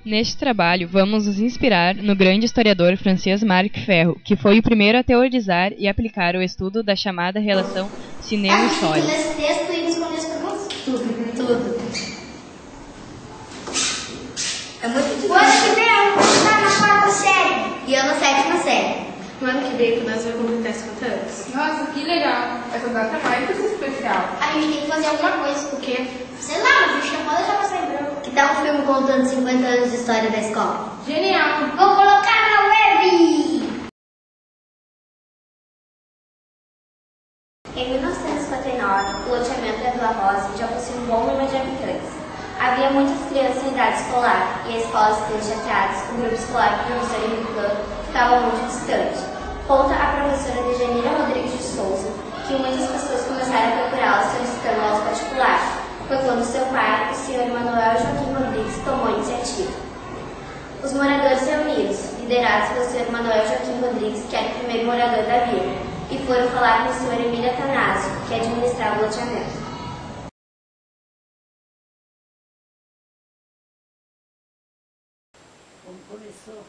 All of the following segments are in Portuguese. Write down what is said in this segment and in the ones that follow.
Neste trabalho, vamos nos inspirar no grande historiador francês Marc Ferro, que foi o primeiro a teorizar e aplicar o estudo da chamada relação cinema-história. Esse texto e responder as perguntas? Tudo. É muito difícil. O ano que vem eu vou estar na quarta série. E eu na sétima série. No ano que vem nós vamos completar 50 anos. Nossa, que legal. Essa data é mais especial. A gente tem que fazer alguma coisa, porque, sei lá, a gente não pode deixar passar em branco. Que tal um filme contando 50 anos de história da escola? Genial. Vou colocar na web! Em 1959, o loteamento da Vila Rosa já possuía um bom número de habitantes. Havia muitas crianças em idade escolar e a escola ficou chateada. O grupo escolar do professor Henrique Plano ficava muito distante. Conta a professora Dejanira Rodrigues de Souza que muitas pessoas começaram a procurá-la solicitando aulas particulares. Foi quando seu pai, o senhor Manuel Joaquim Rodrigues, tomou a iniciativa. Os moradores reunidos, liderados pelo senhor Manuel Joaquim Rodrigues, que era o primeiro morador da vila, e foram falar com o senhor Emílio Atanásio, que administrava o loteamento. Como começou?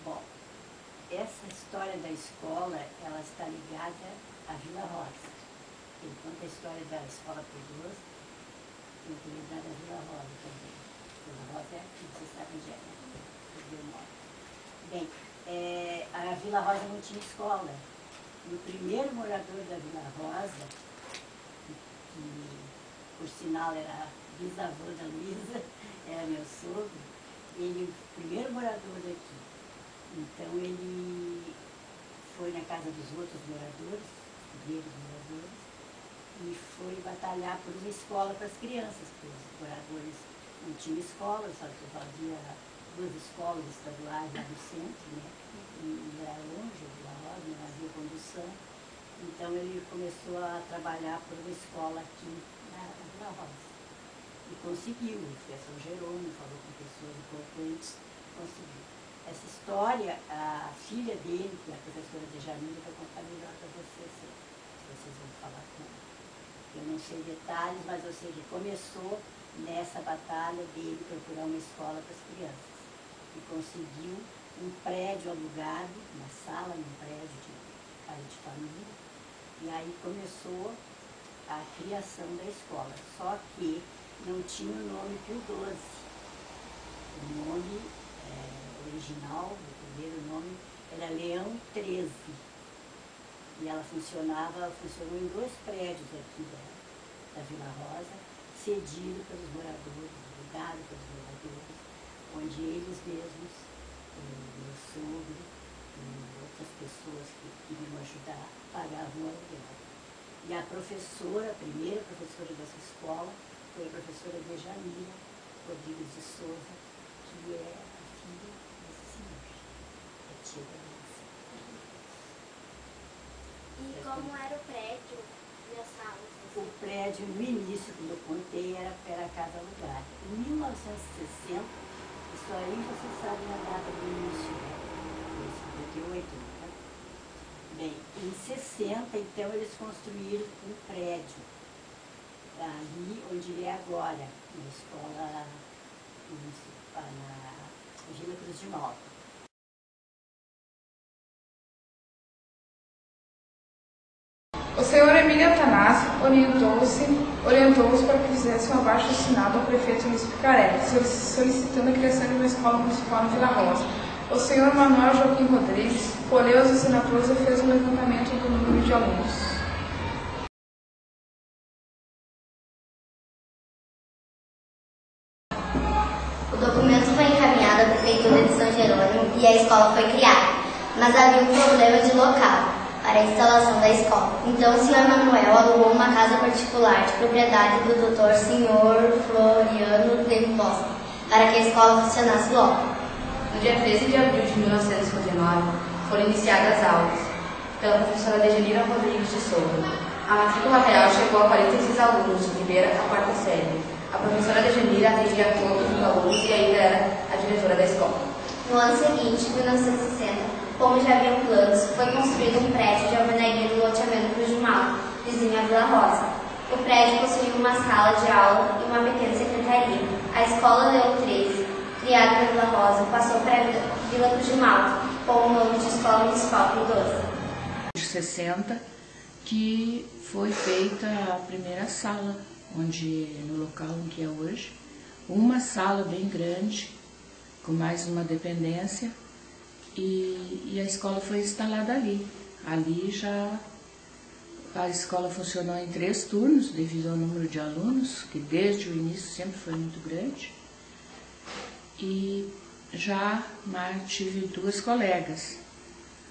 Bom, essa história da escola, ela está ligada à Vila Rosa. Ele conta a história da escola Pedroso, ligada à Vila Rosa também. Vila Rosa é aqui, você sabe onde é, né? Bem, a Vila Rosa não tinha escola. E o primeiro morador da Vila Rosa, que por sinal era bisavô da Luísa, era meu sogro, ele, o primeiro morador daqui. Então ele foi na casa dos outros moradores, primeiros moradores, e foi batalhar por uma escola para as crianças, porque os moradores não tinham escola, só havia duas escolas estaduais lá no centro, né? E era longe, Vila Rosa, não havia condução. Então ele começou a trabalhar por uma escola aqui na Vila Rosa. E conseguiu, ele foi a São Jerônimo, falou com pessoas importantes, conseguiu. Essa história, a filha dele, que é a professora Dejanira, vai contar melhor para vocês, se vocês vão falar com ela. Eu não sei detalhes, mas eu sei que começou nessa batalha dele procurar uma escola para as crianças. E conseguiu um prédio alugado, uma sala num prédio de casa de família, e aí começou a criação da escola. Só que não tinha o nome Pio XII. O nome original, o primeiro nome, era Leão XIII. E ela funcionou em dois prédios aqui da Vila Rosa, cedido pelos moradores, alugado pelos moradores, onde eles mesmos, meu sogro e outras pessoas que queriam ajudar, pagavam o aluguel. E a professora, a primeira professora dessa escola, foi a professora Dejanira Rodrigues de Souza, que é a filha desse senhor, a tia da nossa. E como era o prédio e as salas? O prédio, no início, quando eu contei, era a casa alugada. Em 1960, isso aí você sabe na data do início, né? Foi 58, né? Bem, em 60, então, eles construíram um prédio ali onde é agora, na escola na Vila Cruz de Malta. O senhor Emílio Atanásio orientou-os para que fizesse um abaixo-assinado ao prefeito Luiz Picarelli, solicitando a criação de uma escola municipal em Vila Rosa. O senhor Manuel Joaquim Rodrigues colheu as assinaturas e fez um levantamento do número de alunos. O documento foi encaminhado à Prefeitura de São Jerônimo e a escola foi criada, mas havia um problema de local para a instalação da escola. Então o Sr. Manuel alugou uma casa particular de propriedade do Dr. Sr. Floriano de Costa para que a escola funcionasse logo. No dia 13 de abril de 1959, foram iniciadas as aulas pela professora Dejanira Rodrigues de Souza. A matrícula real chegou a 46 alunos, de primeira a quarta série. A professora Dejanira atendia a todos os alunos e ainda era a diretora da escola. No ano seguinte, 1960, como já haviam planos, foi construído um prédio de alvenaria do loteamento Cruz de Malta, vizinho à Vila Rosa. O prédio possuía uma sala de aula e uma pequena secretaria. A escola Leão XIII criado na Vila Rosa, passou para a Vila Cruz de Malta, com o nome de Escola Municipal Pio XII. De 60, que foi feita a primeira sala, onde no local em que é hoje, uma sala bem grande, com mais uma dependência, e a escola foi instalada ali. Ali já a escola funcionou em 3 turnos, devido ao número de alunos, que desde o início sempre foi muito grande. E já tive 2 colegas,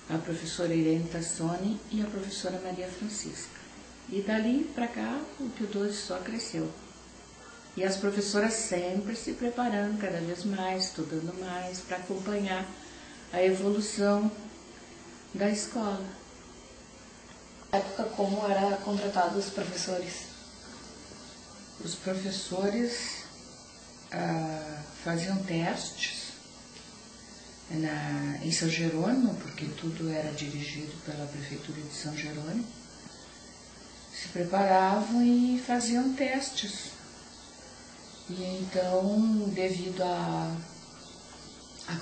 a professora Irene Tassoni e a professora Maria Francisca. E dali para cá o Pio XII só cresceu. E as professoras sempre se preparando cada vez mais, estudando mais, para acompanhar a evolução da escola. Na época, como era contratado os professores? Os professores faziam testes em São Jerônimo, porque tudo era dirigido pela Prefeitura de São Jerônimo. Se preparavam e faziam testes. E então, devido à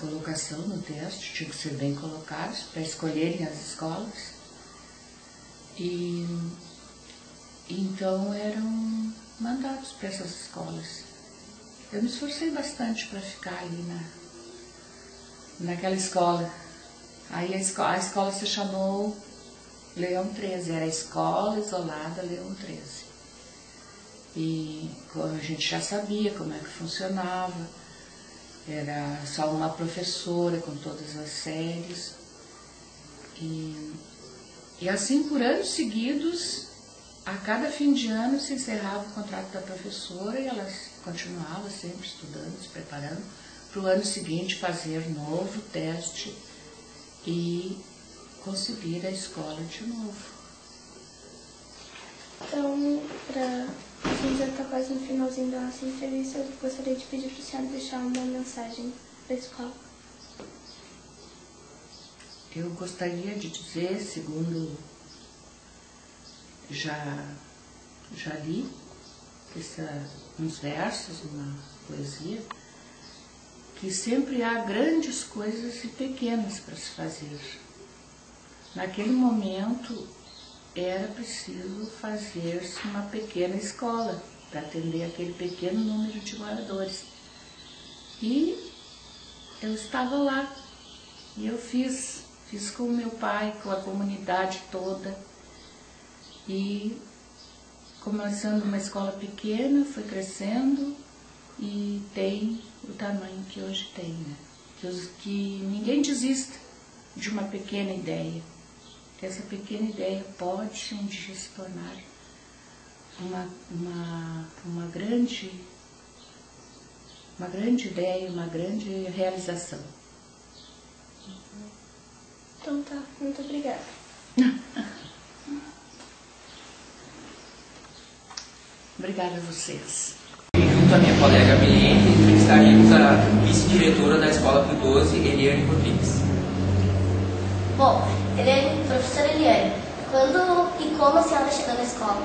colocação no teste, tinham que ser bem colocados para escolherem as escolas. E então eram mandados para essas escolas. Eu me esforcei bastante para ficar ali naquela escola. Aí a escola se chamou Leão 13, era a Escola Isolada Leão 13. E a gente já sabia como é que funcionava, era só uma professora com todas as séries. E assim por anos seguidos, a cada fim de ano se encerrava o contrato da professora e ela continuava sempre estudando, se preparando para o ano seguinte fazer novo teste e conseguir a escola de novo. Então, a gente já está quase no finalzinho da nossa entrevista, eu gostaria de pedir para o senhor deixar uma mensagem para a escola. Eu gostaria de dizer, segundo já li, uns versos, uma poesia, que sempre há grandes coisas e pequenas para se fazer. Naquele momento era preciso fazer-se uma pequena escola para atender aquele pequeno número de moradores. E eu estava lá e eu fiz com o meu pai, com a comunidade toda. E começando uma escola pequena, foi crescendo e tem o tamanho que hoje tem, né? Que ninguém desista de uma pequena ideia. Essa pequena ideia pode um dia se tornar uma grande ideia, uma grande realização. Então tá, muito obrigada. Obrigada a vocês. Junto à minha colega Milene, entrevistaríamos a vice-diretora da Escola Pio XII, Eliane Rodrigues. Bom, professora Eliane, quando e como a senhora chegou na escola?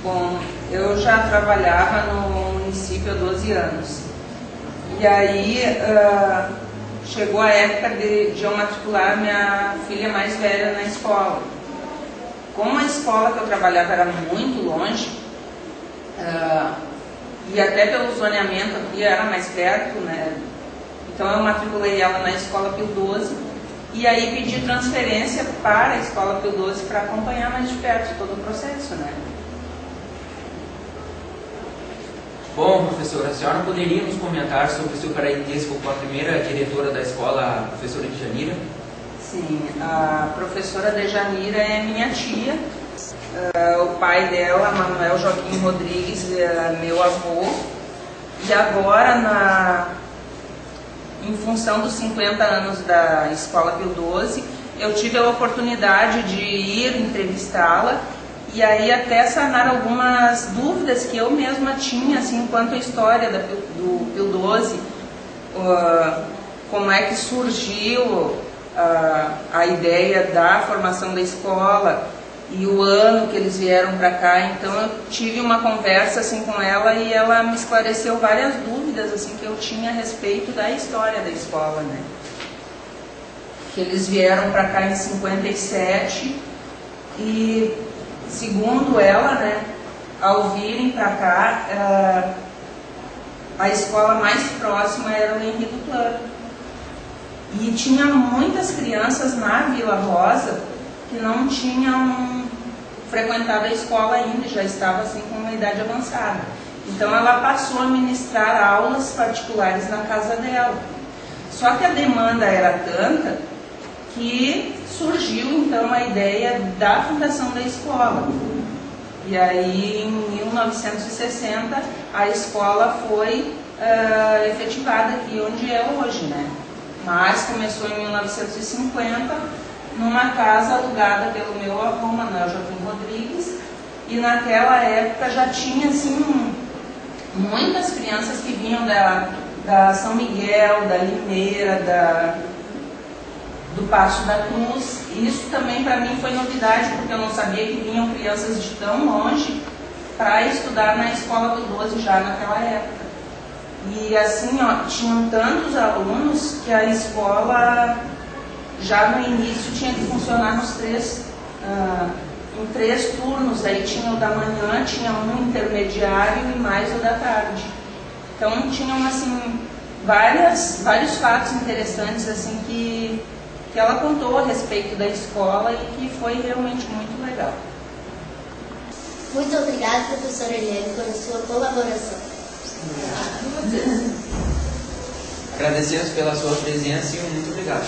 Bom, eu já trabalhava no município há 12 anos. E aí chegou a época de eu matricular minha filha mais velha na escola. Como a escola que eu trabalhava era muito longe, e até pelo zoneamento aqui era mais perto, né? Então eu matriculei ela na Escola Pio XII e aí pedi transferência para a Escola Pio XII para acompanhar mais de perto todo o processo, né? Bom, professora, a senhora poderia nos comentar sobre o seu parentesco com a primeira diretora da escola, a professora Dejanira? Sim, a professora Dejanira é minha tia. O pai dela, Manuel Joaquim Rodrigues, é meu avô. E agora, em função dos 50 anos da Escola Pio XII, eu tive a oportunidade de ir entrevistá-la e aí até sanar algumas dúvidas que eu mesma tinha, assim, quanto à história do Pio XII, como é que surgiu a ideia da formação da escola e o ano que eles vieram para cá. Então eu tive uma conversa assim com ela e ela me esclareceu várias dúvidas assim que eu tinha a respeito da história da escola, né? Que eles vieram para cá em 57 e, segundo ela, né, ao virem para cá, a escola mais próxima era o Henrique Plano. E tinha muitas crianças na Vila Rosa que não tinham frequentado a escola ainda, já estava assim com uma idade avançada. Então ela passou a ministrar aulas particulares na casa dela. Só que a demanda era tanta que surgiu então a ideia da fundação da escola. E aí em 1960 a escola foi efetivada aqui onde é hoje, né? Mas começou em 1950 numa casa alugada pelo meu avô, Manuel Joaquim Rodrigues, e naquela época já tinha assim muitas crianças que vinham da São Miguel, da Limeira, do Passo da Cruz. E isso também para mim foi novidade, porque eu não sabia que vinham crianças de tão longe para estudar na Escola do 12 já naquela época. E assim, ó, tinham tantos alunos que a escola já no início tinha que funcionar em 3 turnos. Aí tinha o da manhã, tinha um intermediário e mais o da tarde. Então tinham assim vários fatos interessantes assim que ela contou a respeito da escola e que foi realmente muito legal. Muito obrigada, professora Eliane, pela sua colaboração. Agradecemos pela sua presença e muito obrigado.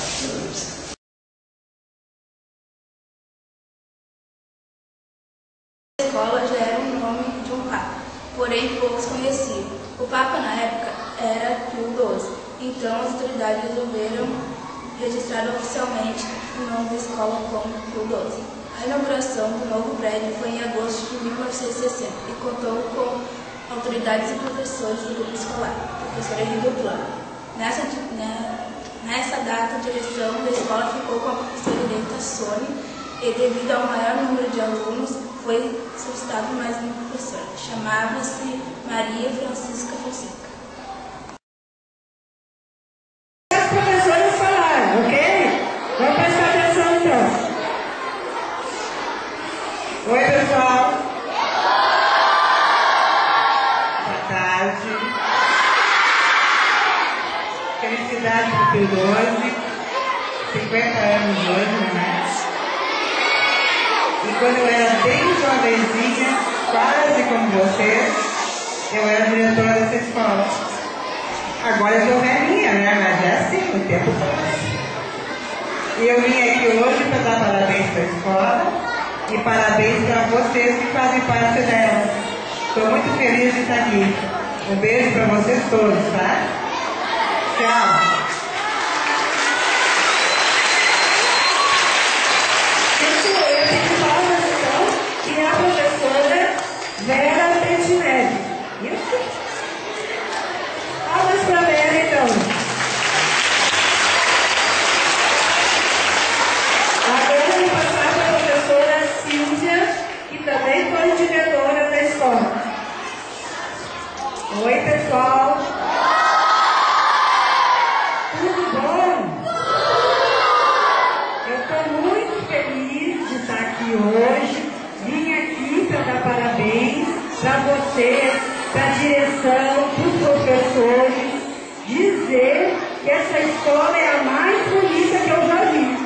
A escola já era o nome de um papa, porém poucos conheciam. O papa na época era Pio XII, então as autoridades resolveram registrar oficialmente o nome da escola como Pio XII. A inauguração do novo prédio foi em agosto de 1960 e contou com autoridades e professores do grupo escolar, professora Henrique Plano. Nessa data, a direção da escola ficou com a professora eleita Sônia e, devido ao maior número de alunos, foi solicitado mais uma professora. Chamava-se Maria Francisca Fonseca. As professoras falaram, ok? Vamos prestar atenção então. Oi, pessoal. Boa tarde. Felicidade do Pio XII. 50 anos hoje, né? E quando eu era bem jovenzinha, quase como vocês, eu era diretora dessa escola. Agora eu sou velhinha, né? Mas é assim, o tempo passa. E eu vim aqui hoje para dar parabéns para a escola e parabéns para vocês que fazem parte dela. Estou muito feliz de estar aqui. Um beijo para vocês todos, tá? Tchau. E a professora Vera Petinelli. Isso? Palmas para a Vera, então. Agora eu vou passar para a professora Cíntia, que também foi diretora da escola. Oi, pessoal. Tudo bom? Eu estou muito feliz de estar aqui hoje. Vim aqui para dar parabéns para vocês, para a direção, para os professores, dizer que essa escola é a mais bonita que eu já vi.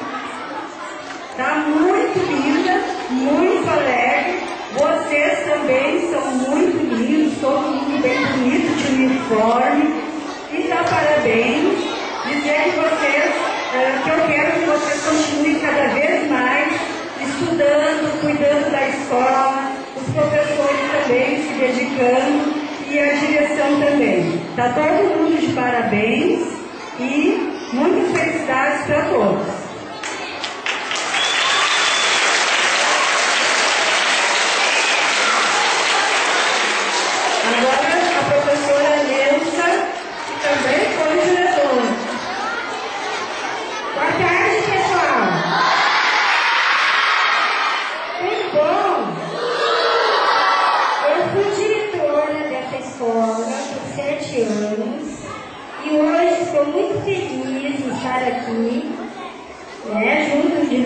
Está muito linda, muito alegre. Vocês também são muito lindos, todo mundo bem bonito de uniforme. E dá parabéns, dizer que vocês, que eu quero que vocês continuem cada vez mais estudando, cuidando da escola, os professores também se dedicando e a direção também. Está todo mundo de parabéns e muitas felicidades para todos. Agora a professora Neusa, que também foi diretora. Boa tarde, pessoal. Tudo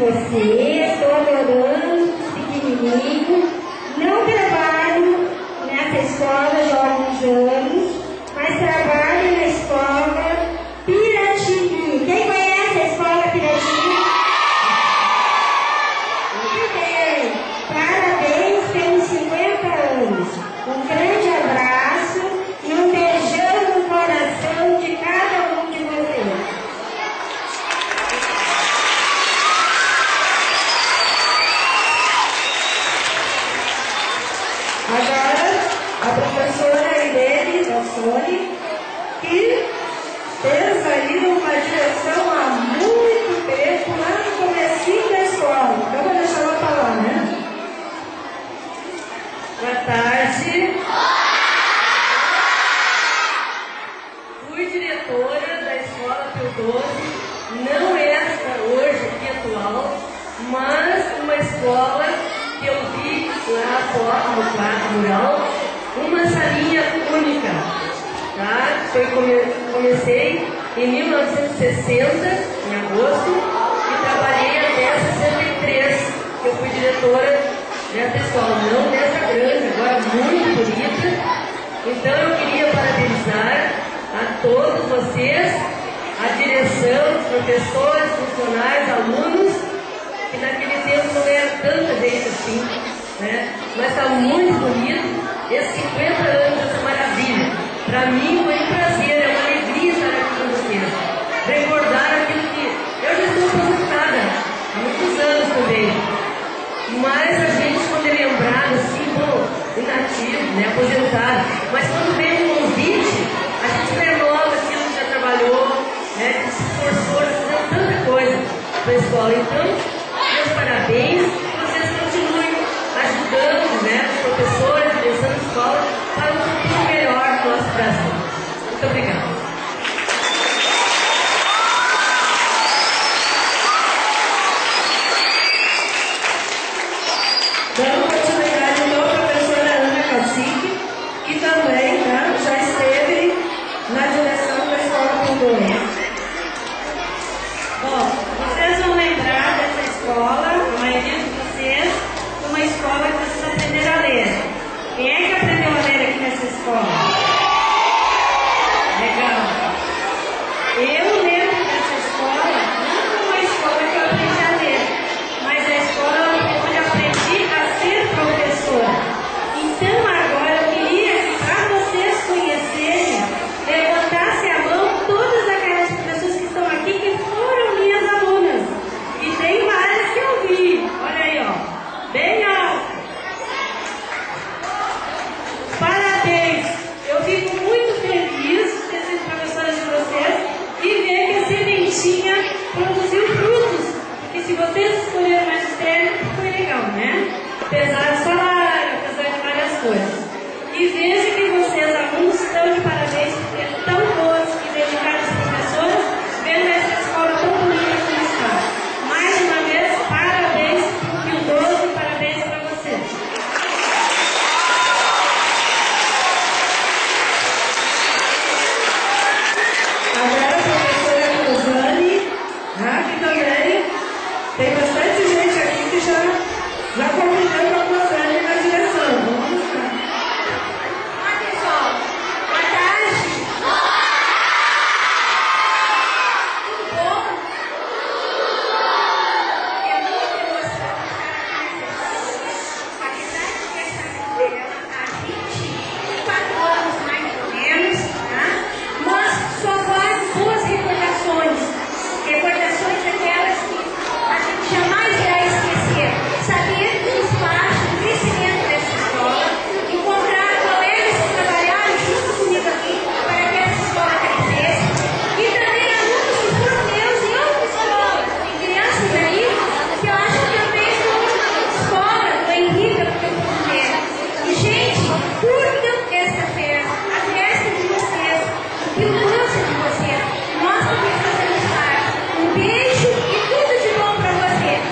vocês, estou adorando os pequenininhos. Não trabalho nessa escola já há alguns anos, mas trabalho na escola Piratini. Quem conhece a escola Piratini? Muito bem. Parabéns pelos 50 anos. Um grande abraço e um beijão no coração de cada um de vocês. Agora, a professora Irene da Sony, que fez aí uma direção há muito tempo, lá no comecinho da escola. Então, eu vou deixar ela falar, né? Boa tarde. Fui diretora da Escola Pio XII, não esta hoje aqui atual, mas uma escola que eu vi lá fora no quarto mural, uma salinha única. Tá? Comecei em 1960, em agosto, e trabalhei até 63, que eu fui diretora nessa escola, não nessa grande, agora muito bonita. Então eu queria parabenizar a todos vocês, a direção, os professores, funcionários, alunos, que naquele tempo não era tanta gente assim, né? Mas está muito bonito. Esses 50 anos, essa maravilha. Para mim foi um prazer, é uma alegria estar aqui com vocês. Recordar aquilo que eu já estou aposentada há muitos anos também. Mas a gente, quando é lembrado assim, bom, inativo, né, aposentado, mas quando vem um convite, a gente renova aquilo que já trabalhou, né, que se esforçou, já fazendo tanta coisa para a escola. Então, meus parabéns, que vocês continuem ajudando, né, os professores, a direção da escola, para um futuro melhor do nosso Brasil. Muito obrigada. Dando continuidade então à professora Ana Cacique, que também, né, já esteve na direção da Escola Pio XII. Bom, vocês vão lembrar dessa escola, a maioria de vocês, uma escola que vocês aprenderam a ler. Quem é que aprendeu a ler aqui nessa escola? Legal. Eu lembro dessa escola, não uma escola que eu aprendi a ler, mas a escola onde eu aprendi a ser professora. Então agora eu queria que, para vocês conhecerem, levantassem a mão todas aquelas pessoas que estão aqui que foram minhas alunas. E tem várias que eu vi. Olha aí, ó. Bem alto. Parabéns. Eu fico muito feliz de ter sido professora de vocês e ver que a sementinha produziu frutos. Porque se vocês escolheram magistério, foi legal, né? Apesar do salário, apesar de várias coisas. E veja que vocês, alunos, estão de parabéns por serem tão boas e dedicadas professoras, vendo essa escola tão bonita como está. Mais uma vez, parabéns para o Pio XII, parabéns para vocês. Agora a professora Rosane, que também tem bastante gente aqui que já conviveu com a Rosane na direção. Vamos lá. Olá, pessoal. Boa tarde. Tudo bom? É muita emoção estar aqui nessa escola. Apesar de essa dela há 24 anos mais ou menos, tá? Mas só faz boas recordações. Recordações daquelas que a gente jamais irá esquecer. Saber do espaço, do crescimento dessa escola, encontrar colegas que trabalharam junto comigo aqui para que essa escola crescesse, e também alunos que foram meus em outras escolas. Tem crianças aí que eu acho que também são escola do Henrique, porque eu fui ver. E, gente, curtam essa festa, a festa de vocês, o que eu trouxe de vocês. Nós também fazemos parte. Um beijo e tudo de bom para vocês.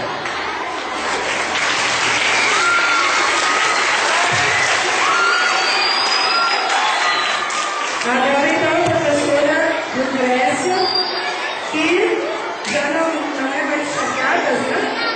Agora então a professora Lucrécia, que já não é mais chateada, né?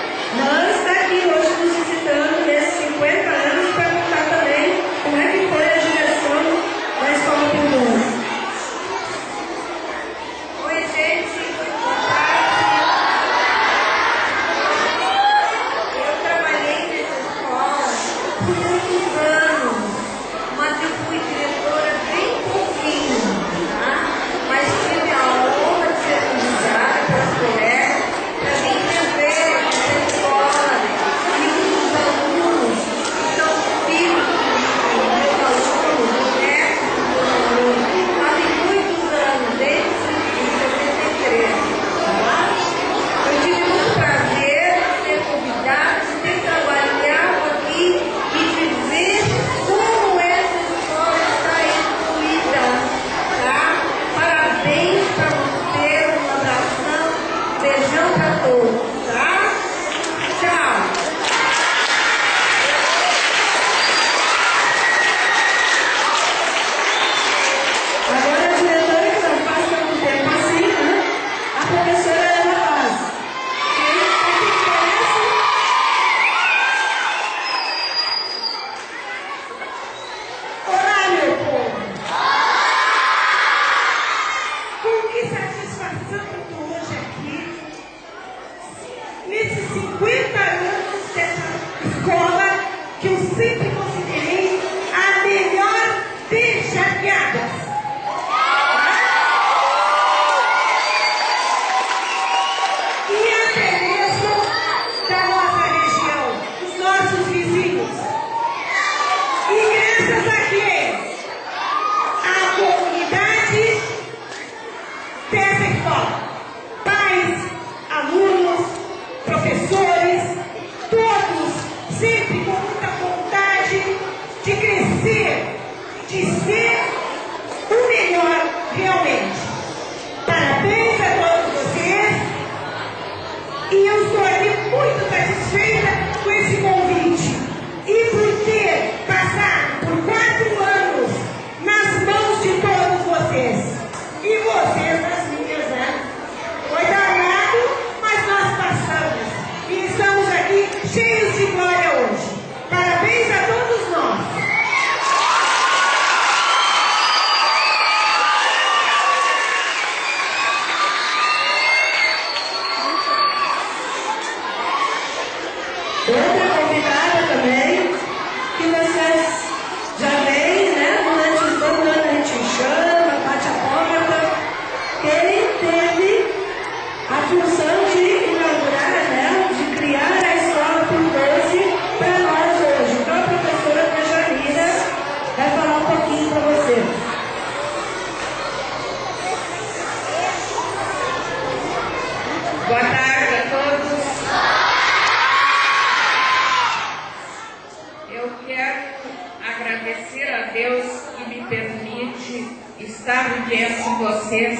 todos, tá? Tchau. Agora a diretora, que não faz tanto tempo assim, né? A professora Ana Paz. Olá, meu povo. Com que satisfação eu estou hoje aqui, nesses 50 anos dessa escola, que eu sempre considerei a melhor de Janiadas. E até mesmo da nossa região, os nossos vizinhos. E graças a quem? A comunidade dessa escola. Pais, alunos, professores, todos sempre com muita vontade de crescer, de ser o melhor realmente. Parabéns a todos vocês. E eu estou aqui muito satisfeita com esse convite. E por ter passado por 4 anos nas mãos de todos vocês. E vocês nas minhas, né? Foi danado, mas nós passamos. E estamos aqui cheios de glória hoje. Parabéns a todos nós. Outra convidada também, que vocês já veem, né? Durante todo ano a gente chama, bate a porta. Ele teve a função de inaugurar, né? De criar a escola por 12 para nós hoje. Então a professora Dejanira vai falar um pouquinho para vocês. Boa tarde a todos. Eu quero agradecer a Deus que me permite estar vivendo com vocês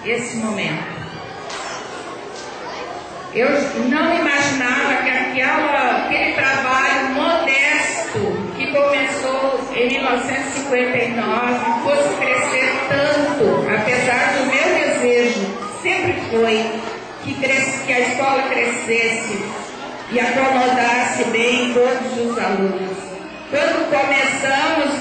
esse momento. Eu não imaginava que aquele trabalho modesto que começou em 1959 fosse crescer tanto, apesar do meu desejo sempre foi que a escola crescesse e acomodasse bem todos os alunos. Quando começamos,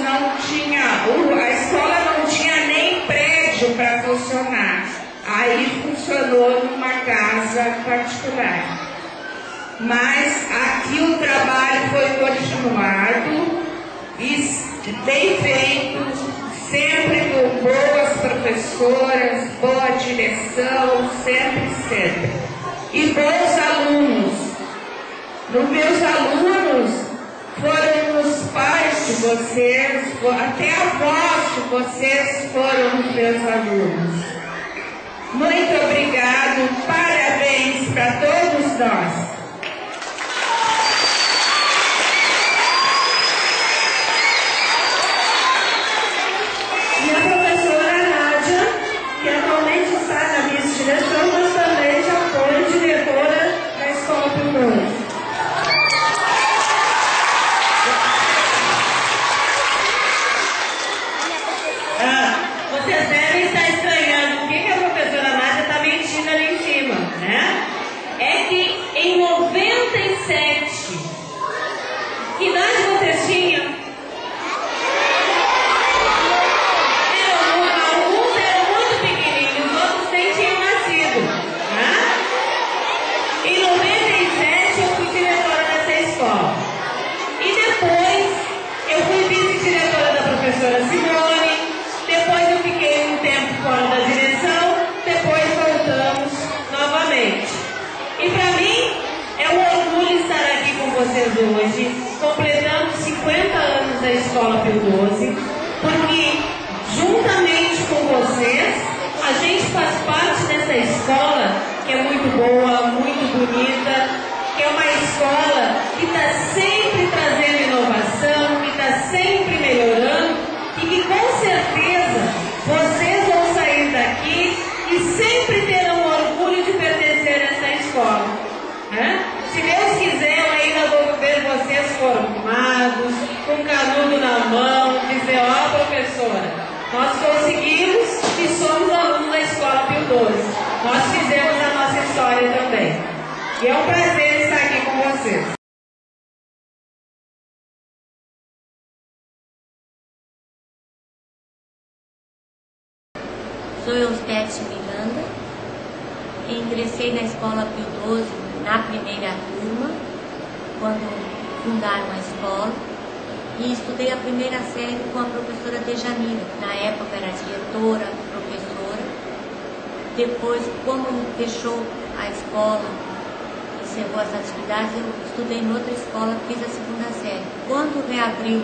a escola não tinha nem prédio para funcionar. Aí funcionou numa casa particular. Mas aqui o trabalho foi continuado e bem feito, sempre com boas professoras, boa direção, sempre. E bons alunos. Os meus alunos foram os pais de vocês, até avós de vocês foram os meus alunos. Muito obrigado, parabéns para todos nós. E a professora Nádia, que atualmente está na vice-direção, mas também já foi diretora da Escola Primordial. Vocês devem estar estranhando por que a professora Nádia está mentindo ali em cima, né? É que em 97, que idade vocês tinham? Alguns eram muito pequenininhos, os outros nem tinham nascido, né? Em 97 eu fui diretora dessa escola. E depois eu fui vice-diretora da professora Simone. Depois eu fiquei um tempo fora da direção, depois voltamos novamente. E para mim é um orgulho estar aqui com vocês hoje, completando 50 anos da Escola Pio XII, porque juntamente com vocês, a gente faz parte dessa escola que é muito boa, muito bonita, que é uma escola que está sempre trazendo inovação, que está sempre melhorando, e que com certeza vocês vão sair daqui e sempre terão orgulho de pertencer a essa escola. E é um prazer estar aqui com vocês. Sou Eustécia Miranda, ingressei na Escola Pio XII na primeira turma, quando fundaram a escola, e estudei a primeira série com a professora Dejanira, que na época era diretora, professora. Depois, como fechou a escola, encerrou as atividades, eu estudei em outra escola, fiz a segunda série. Quando reabriu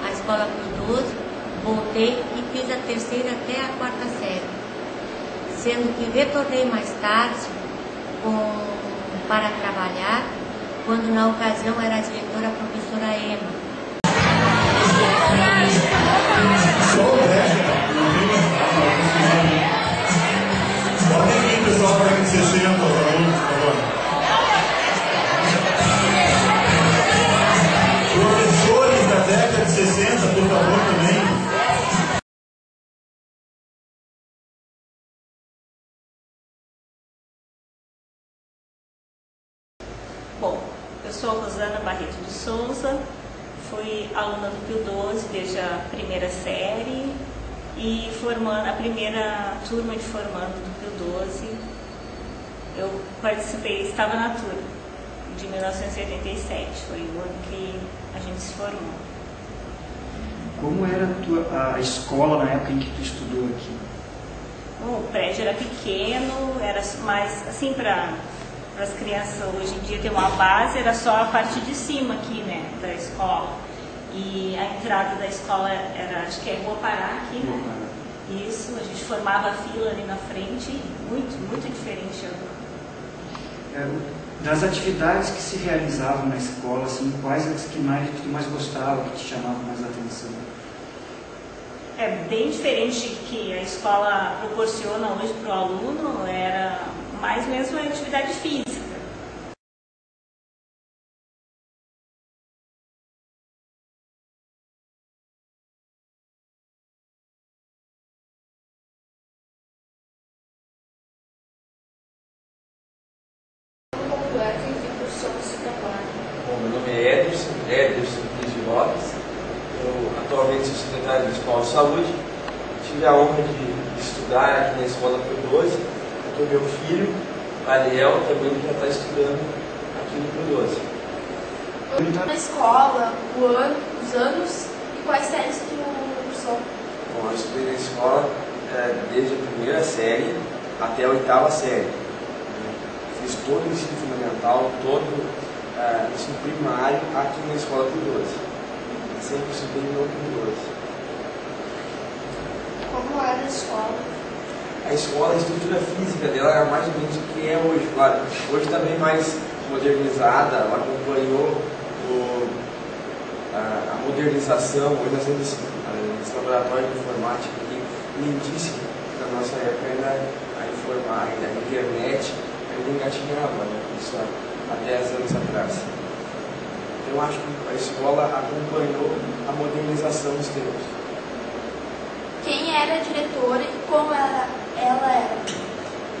a Escola Pio XII, voltei e fiz a terceira até a quarta série, sendo que retornei mais tarde para trabalhar, quando na ocasião era a diretora a professora Emma. Podem vir, pessoal, para que vocês sejam os alunos, por favor. Professores da década de 60, por favor, também. Bom, eu sou a Rosana Barreto de Souza, fui aluna do Pio XII desde a primeira série e a primeira turma de formando do Pio XII, eu participei, estava na turma de 1987, foi o ano que a gente se formou. Como era a escola na época em que tu estudou aqui? O prédio era pequeno, era mais assim para as crianças hoje em dia tem uma base, era só a parte de cima aqui, né, da escola. E a entrada da escola era, acho que é Rua Pará aqui, né? Isso, a gente formava a fila ali na frente, muito diferente. Das atividades que se realizavam na escola, assim, quais as que tu mais gostava, que te chamavam mais a atenção? É bem diferente que a escola proporciona hoje para o aluno, era mais mesmo a atividade física. Bom, meu nome é Ederson Cris Lopes, eu atualmente sou secretário da Escola de Saúde, tive a honra de estudar aqui na Escola Pio XII, porque meu filho, Ariel, também já está estudando aqui no Pio XII. Na escola, os anos e quais séries tu cursou? Bom, eu estudei na escola desde a primeira série até a oitava série. Fiz todo o ensino fundamental, todo o ensino primário aqui na Escola Pio XII. Sempre estudei no Pio XII. Como era a escola? A escola, a estrutura física dela era mais ou menos o que é hoje, claro. Hoje está bem mais modernizada, ela acompanhou a modernização. Hoje nós temos esse laboratório de informática aqui, lindíssimo. Na nossa época ainda a informática, a internet ainda engatinhava, né? Isso há 10 anos atrás. Então eu acho que a escola acompanhou a modernização dos tempos. Quem era a diretora e como ela era?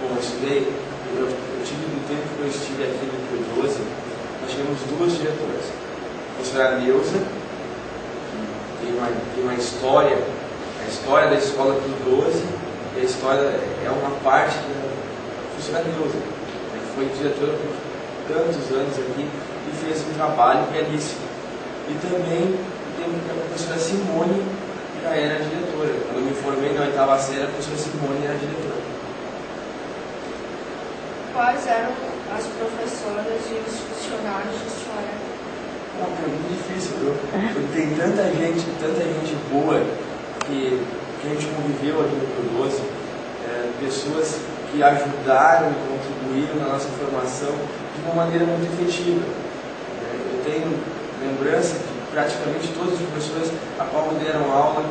Bom, eu tive no tempo que eu estive aqui no Pio XII, nós tivemos duas diretoras. A professora Neuza, que tem uma história, a história da Escola Pio XII, e a história é uma parte da professora Neuza, que foi diretora por tantos anos aqui e fez um trabalho belíssimo. E também temos a professora Simone, que já era diretora. Quando eu me formei na oitava série, a professora Simone era diretora. Quais eram as professoras e os funcionários da senhora? É uma pergunta difícil, viu? Porque tem tanta gente boa que a gente conviveu aqui no Pio XII, pessoas que ajudaram e contribuíram na nossa formação de uma maneira muito efetiva. Eu tenho lembrança de praticamente todos os professores a qual me deram aula,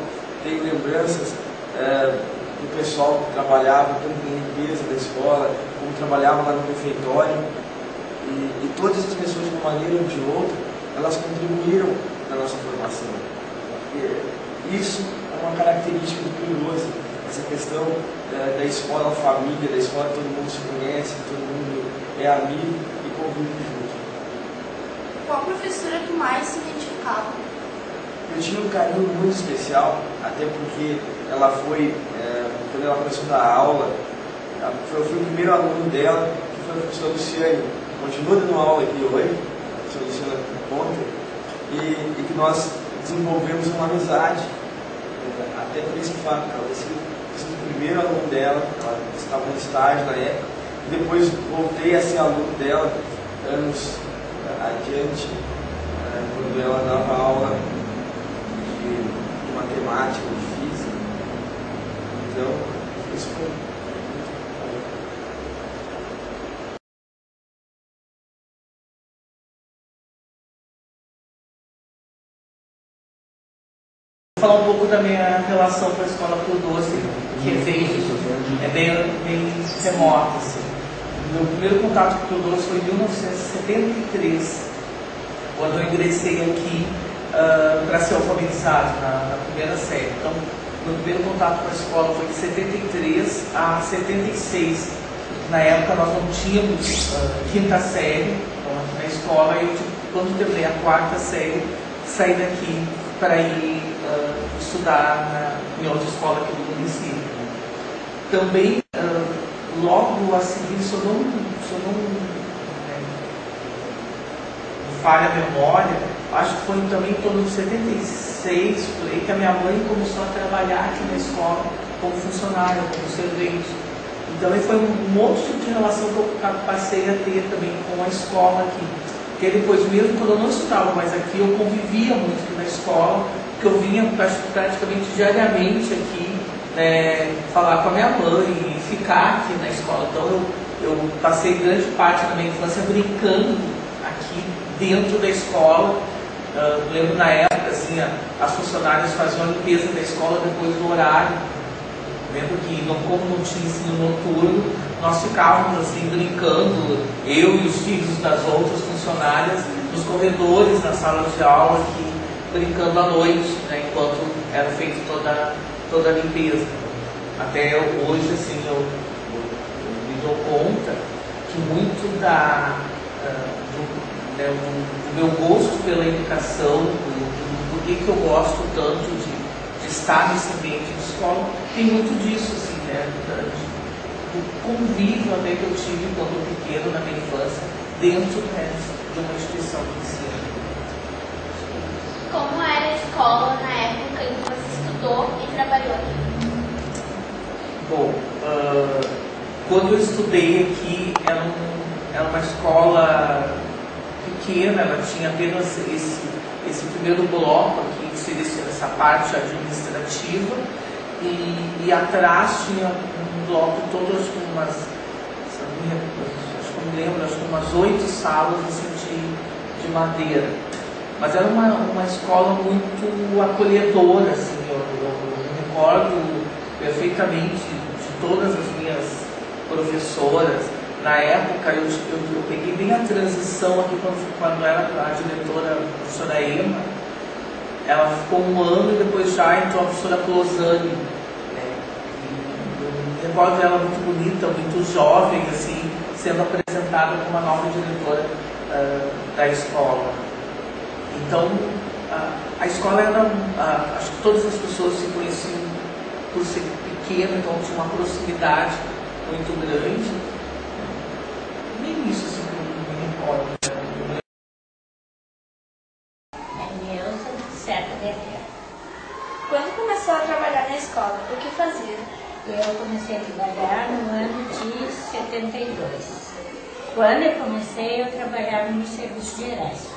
tenho lembranças do pessoal que trabalhava tanto na limpeza da escola, como trabalhava lá no refeitório, e todas as pessoas, de uma maneira ou de outra, elas contribuíram na nossa formação. E isso é uma característica do Pio XII, essa questão da escola família, da escola que todo mundo se conhece, todo mundo é amigo e convívio junto. Qual professora que mais se identificava? Eu tinha um carinho muito especial, até porque ela foi, quando ela começou a dar aula, eu fui o primeiro aluno dela, que foi a professora Luciane, continua dando aula aqui hoje, a professora Luciana Ponta, e que nós desenvolvemos uma amizade, até por esse fato, ela tinha sido o primeiro aluno dela, ela estava no estágio na época, e depois voltei a ser aluno dela anos adiante, quando ela dava aula de matemática, de física. Então, isso foi muito bom. Vou falar um pouco da minha relação com a escola Pio XII, que é bem remota. Assim. Meu primeiro contato com o Pio XII foi em 1973, quando eu ingressei aqui para ser alfabetizado na primeira série. Então, meu primeiro contato com a escola foi de 73 a 76. Na época nós não tínhamos quinta série na escola, e quando terminei a quarta série, saí daqui para ir estudar em outra escola aqui do município. Também, logo a seguir, se eu não falha a memória, acho que foi também em torno de 76, por aí, que a minha mãe começou a trabalhar aqui na escola como funcionária, como servente. Então foi um outro tipo de relação que eu passei a ter também com a escola aqui. Porque depois, mesmo quando eu não estudava mais aqui, eu convivia muito aqui na escola, porque eu vinha praticamente diariamente aqui, falar com a minha mãe e ficar aqui na escola. Então eu passei grande parte da minha infância brincando aqui dentro da escola. Lembro na época, assim, as funcionárias faziam a limpeza da escola depois do horário. Lembro que, como não tinha ensino noturno, nós ficávamos assim brincando, eu e os filhos das outras funcionárias, nos corredores, nas salas de aula, aqui, brincando à noite, enquanto era feita toda a limpeza. Até hoje, assim, eu me dou conta que muito do meu gosto pela educação, do que eu gosto tanto de estar nesse ambiente de escola, tem muito disso, assim, do convívio até que eu tive quando pequeno, na minha infância, dentro de uma instituição de ensino. Como era a escola na época em que você estudou e trabalhou aqui? Bom, quando eu estudei aqui, era uma escola pequena, ela tinha apenas esse primeiro bloco aqui, que seria essa parte administrativa, e atrás tinha um bloco todo, acho que umas 8 salas assim, de madeira. Mas era uma escola muito acolhedora, assim, eu me recordo perfeitamente de todas as minhas professoras. Na época, eu peguei bem a transição aqui quando era a diretora, a professora Emma. Ela ficou um ano e depois já entrou a professora Closani. Eu me recordo dela muito bonita, muito jovem, assim, sendo apresentada como a nova diretora da escola. Então, a escola era, acho que todas as pessoas se conheciam por ser pequena, então tinha uma proximidade muito grande. Nem isso assim que eu me recordo. Quando começou a trabalhar na escola, o que fazia? Eu comecei a trabalhar no ano de 72. Quando eu comecei, eu trabalhava nos serviços gerais.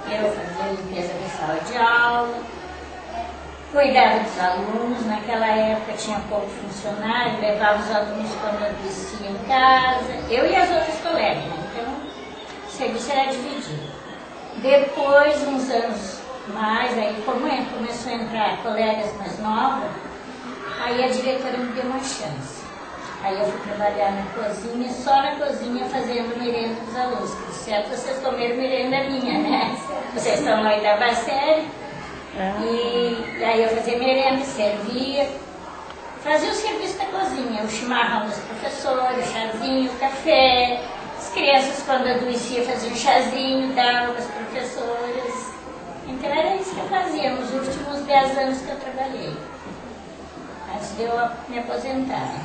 Eu fazia limpeza da sala de aula, cuidava dos alunos. Naquela época tinha pouco funcionário, levava os alunos quando adoeciam em casa, eu e as outras colegas, né? Então o serviço era dividido. Depois, uns anos mais, aí como começou a entrar colegas mais novas, aí a diretora me deu uma chance. Aí eu fui trabalhar na cozinha, só na cozinha, fazendo merenda dos alunos. Por certo, vocês comeram merenda minha, né? Vocês estão na oitava série. E aí eu fazia merenda, servia, fazia o serviço da cozinha, o chimarrão dos professores, o chazinho, o café. As crianças crianças, quando adoecia, faziam um chazinho, davam para as professoras. Então era isso que eu fazia nos últimos 10 anos que eu trabalhei. Antes de eu me aposentar.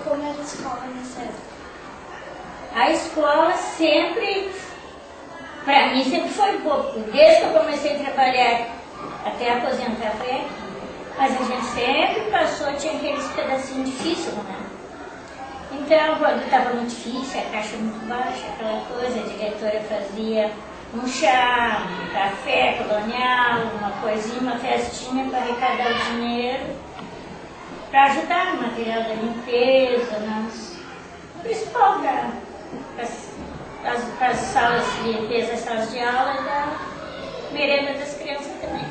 Como era a escola nessa época? A escola sempre, para mim, sempre foi boa. Desde que eu comecei a trabalhar até aposentar foi aqui. Mas a gente sempre passou, tinha aqueles pedacinhos difíceis, né? Então, quando estava muito difícil, a caixa muito baixa, aquela coisa, a diretora fazia um chá, um café colonial, uma coisinha, uma festinha para arrecadar o dinheiro, para ajudar no material da limpeza, o principal para as salas de limpeza, as salas de aula e da merenda das crianças também.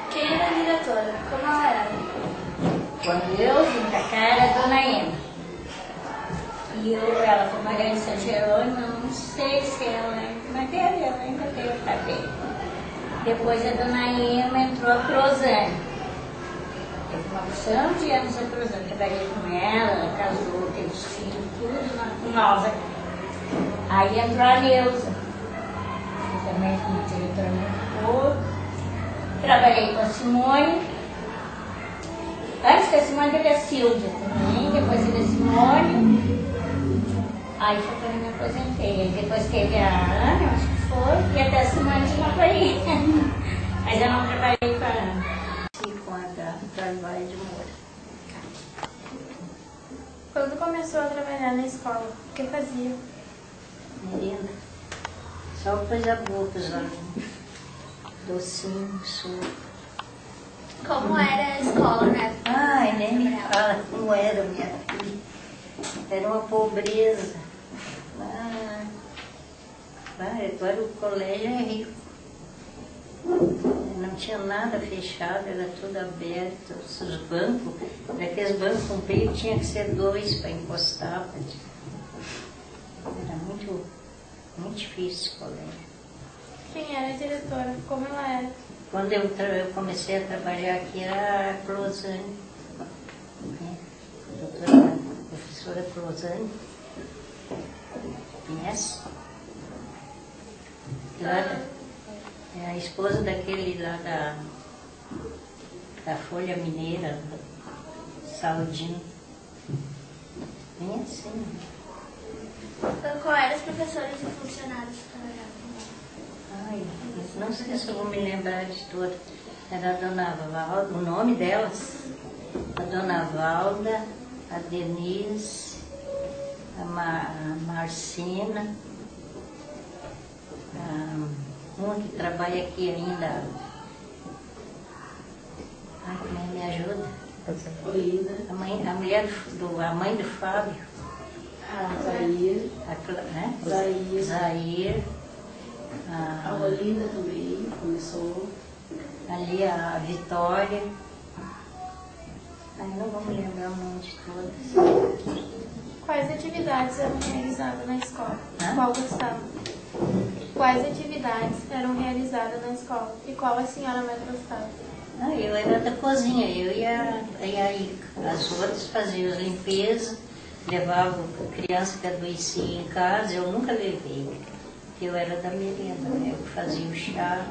Quem era a diretora? Como ela era? Quando eu vim para cá era a Dona Ema. E ela foi uma grande São Jerônimo, não sei se ela ainda teve, tá bem. Depois a Dona Ema entrou a Crosane. Teve uma porção de anos a Crosane, trabalhei com ela casou, teve os filhos, tudo nós aqui. Aí entrou a Neuza, que também foi uma diretora muito boa. Trabalhei com a Simone. Antes da Simone teve a Silvia também, depois teve a Simone. Aí foi quando eu me aposentei. Aí depois teve a Ana, acho que foi, e até a Simone de Macaí. Mas eu não trabalhei com a Ana. E com a Vale de Moura. Quando começou a trabalhar na escola, o que fazia? Merenda. Só coisa boa para os alunos. Docinho, suco. Como era a escola, né? Ai, nem me fala como era, minha filha. Era uma pobreza. Agora o colégio é rico. Não tinha nada fechado, era tudo aberto. Os bancos, daqueles bancos compridos, tinha que ser 2 para encostar. Era muito difícil o colégio. Quem era a diretora? Como ela era? Quando eu comecei a trabalhar aqui era a Crosane, a professora Crosane, conhece? É a esposa daquele lá da Folha Mineira, Saudinho. Bem assim. Qual eram os professores e funcionários que trabalhavam? Ai, não sei se eu vou me lembrar de todas. Era a Dona Valda, o nome delas, a Dona Valda, a Denise, a Marcina, uma que trabalha aqui ainda. Ai, como é que me ajuda? A mãe do Fábio. Zair. Zair. A Olinda também começou. Ali a Vitória. Ai, não vou me lembrar o nome de todas. Quais atividades eram realizadas na escola? Hã? Qual gostava? Quais atividades eram realizadas na escola? E qual a senhora mais gostava? Eu era da cozinha, eu e a Ica. As outras faziam as limpezas, levavam a criança que adoecia em casa, eu nunca levei. Eu era da merenda, né? Eu fazia o chá.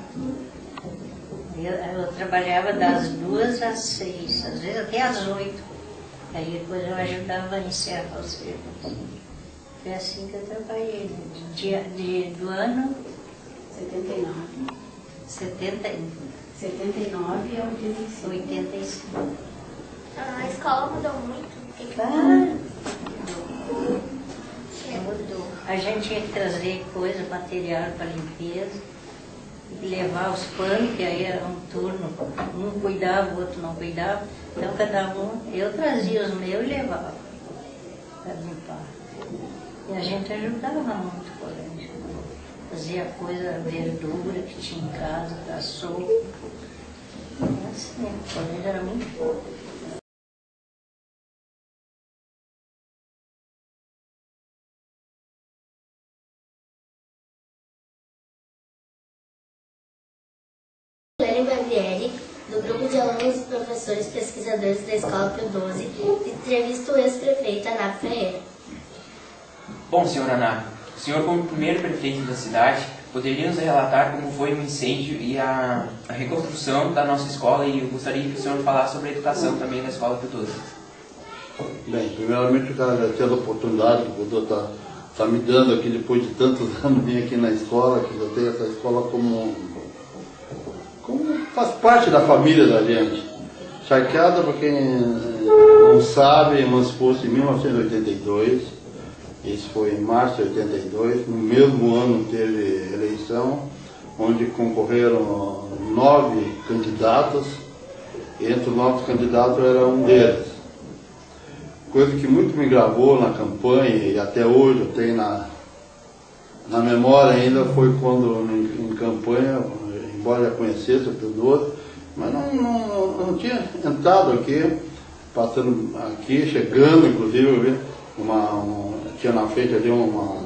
Eu trabalhava das 2 às 6, às vezes até às 8. Aí depois eu ajudava a encerrar o serviço. Foi assim que eu trabalhei, né? Do ano 79. 79 a 85. A escola mudou muito? Mudou. A gente tinha que trazer coisa, material para limpeza, levar os panos, que aí era um turno, um cuidava, o outro não cuidava. Então cada um, eu trazia os meus e levava para limpar. E a gente ajudava muito o colégio. Fazia coisa, verdura que tinha em casa, para sopa. E assim, o colégio era muito bom. Lênin Barbieri, do grupo de alunos e professores pesquisadores da Escola Pio XII, entrevista o ex-prefeito Anápio Ferreira. Bom, senhora Anápio, O senhor, como primeiro prefeito da cidade, poderia nos relatar como foi o incêndio e a reconstrução da nossa escola, e eu gostaria que o senhor falasse sobre a educação também da escola Pio XII. Bem, primeiramente eu quero agradecer a oportunidade que o doutor está me dando aqui depois de tantos anos vir aqui na escola, que eu tenho essa escola como faz parte da família da gente. Charqueada, para quem não sabe, emancipou-se em 1982, isso foi em março de 82, no mesmo ano teve eleição, onde concorreram 9 candidatos, e entre os 9 candidatos era um deles. Coisa que muito me gravou na campanha, e até hoje eu tenho na memória ainda, foi quando em campanha, embora já conhecesse o Pio XII, mas não tinha entrado aqui, passando aqui, chegando inclusive, tinha na frente ali uma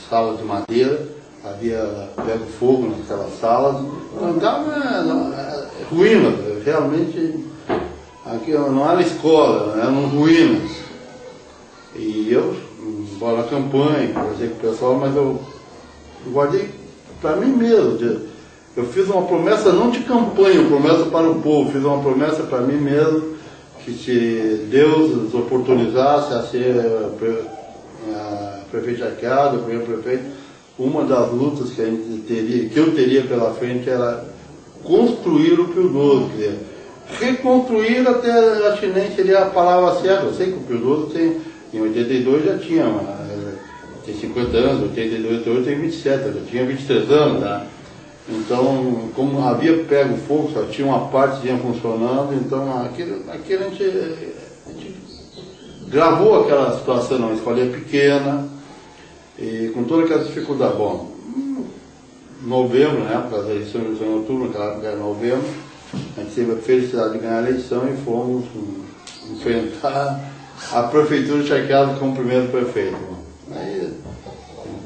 sala de madeira, havia pego fogo naquelas salas, então estava ruínas, realmente, aqui não era escola, eram ruínas. E eu, embora na campanha, conversei com o pessoal, mas eu guardei para mim mesmo. Eu fiz uma promessa não de campanha, uma promessa para o povo, fiz uma promessa para mim mesmo, que se Deus nos oportunizasse a ser prefeito de Charqueada, o primeiro prefeito, uma das lutas que eu teria pela frente era construir o Pio XII, quer dizer, reconstruir até, acho que nem seria a palavra certa. Eu sei que o Pio XII em 82 já tinha, tem 50 anos, 82, eu tenho 27, eu já tinha 23 anos, né? Então, como havia pego fogo, só tinha uma partezinha funcionando, então aquilo a gente gravou aquela situação, uma escolinha pequena, e com toda aquela dificuldade. Bom, novembro, na época da eleição em outubro, naquela época era novembro, a gente teve a felicidade de ganhar a eleição e fomos enfrentar a prefeitura de Charqueada como primeiro prefeito. Aí,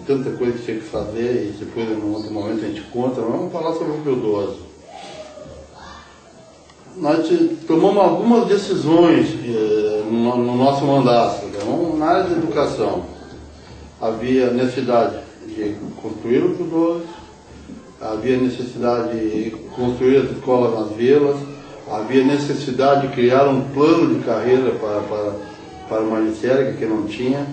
tanta coisa que tinha que fazer, e depois em um outro momento a gente conta, mas vamos falar sobre o Pio XII. Nós tomamos algumas decisões no nosso mandato, na área de educação. Havia necessidade de construir o Pio XII, havia necessidade de construir as escolas nas vilas, havia necessidade de criar um plano de carreira para o magistério, que não tinha.